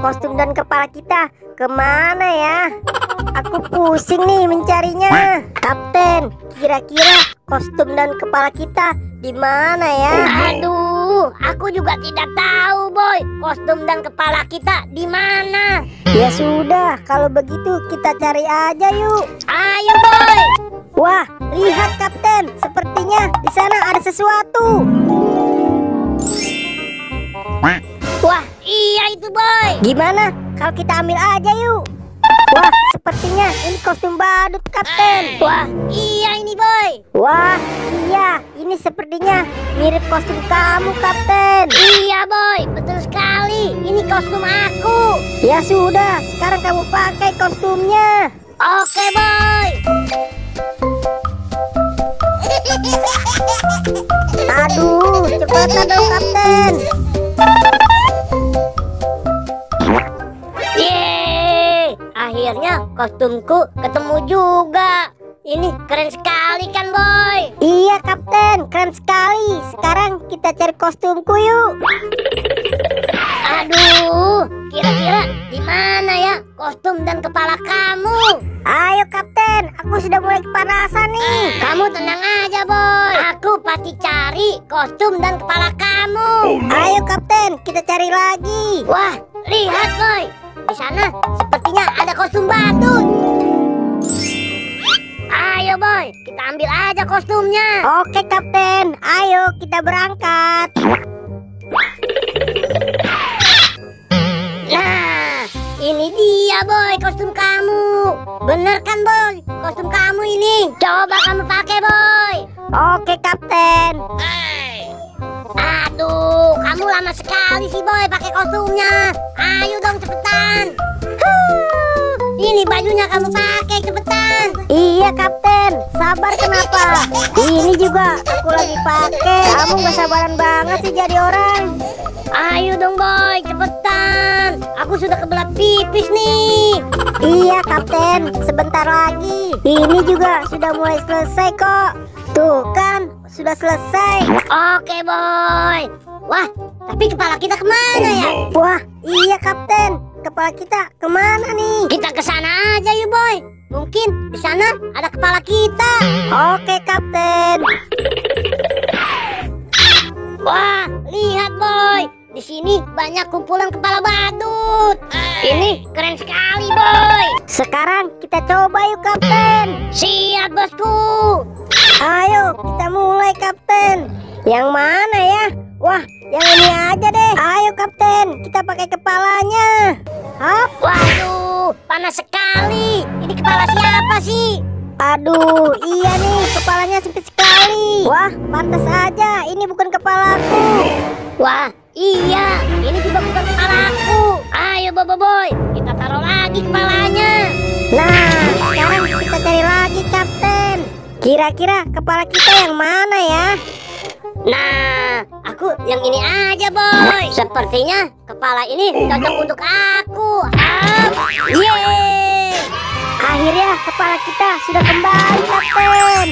kostum dan kepala kita kemana ya? Aku pusing nih mencarinya. Kapten, kira-kira kostum dan kepala kita di mana ya? Aduh, aku juga tidak tahu, Boy. Kostum dan kepala kita di mana? Ya sudah, kalau begitu kita cari aja yuk. Ayo, Boy. Wah, lihat Kapten, sepertinya di sana ada sesuatu. Wah, iya itu, Boy. Gimana kalau kita ambil aja yuk? Wah, sepertinya ini kostum badut Kapten. Wah, iya ini, Boy. Wah, iya, ini sepertinya mirip kostum kamu Kapten. Iya, Boy, betul sekali. Ini kostum aku. Ya sudah, sekarang kamu pakai kostumnya. Oke, Boy. Aduh, cepetan dong Kapten. Yeay, akhirnya kostumku ketemu juga. Ini keren sekali kan, Boy? Iya Kapten, keren sekali. Sekarang kita cari kostumku yuk. Aduh, kira-kira di mana ya kostum dan kepala kamu? Ayo Kapten, aku sudah mulai kepanasan nih. Kamu tenang aja, Boy. Aku pasti cari kostum dan kepala kamu. Ayo Kapten, kita cari lagi. Wah, lihat, Boy. Di sana sepertinya ada kostum badut. Ayo, Boy, kita ambil aja kostumnya. Oke Kapten, ayo kita berangkat. Nah, ini dia, Boy, kostum kamu. Bener kan, Boy? Kostum kamu ini. Coba kamu pakai, Boy. Oke Kapten. Aduh, kamu lama sekali sih, Boy, pakai kostumnya. Ayo dong, cepetan. Ini bajunya kamu pakai, cepetan. Iya Kapten, sabar kenapa? Ini juga aku lagi pakai. Kamu gak sabaran banget sih jadi orang. Ayo dong, Boy, cepetan. Aku sudah kebelat pipis nih. Iya Kapten, sebentar lagi. Ini juga sudah mulai selesai kok. Tuh kan, sudah selesai. Oke, Boy. Wah, tapi kepala kita kemana ya? Wah, iya Kapten, kepala kita kemana nih? Kita ke sana aja yuk, Boy. Mungkin di sana ada kepala kita. Oke Kapten. Wah, lihat, Boy. Di sini banyak kumpulan kepala badut. Ini keren sekali, Boy. Sekarang kita coba yuk Kapten. Siap, bosku. Ayo kita mulai Kapten. Yang mana ya? Wah, yang ini aja deh. Ayo Kapten, kita pakai kepalanya. Hop. Waduh, panas sekali. Ini kepala siapa sih? Aduh, iya nih, kepalanya sempit sekali. Wah, pantas aja, ini bukan kepalaku. Wah, iya, ini juga bukan kepalaku. Ayo, Boy, kita taruh lagi kepalanya. Nah, sekarang kita cari lagi Kapten. Kira-kira kepala kita yang mana ya? Nah, aku yang ini aja, Boy. Sepertinya kepala ini cocok untuk aku. Yeay! Akhirnya kepala kita sudah kembali Kapten.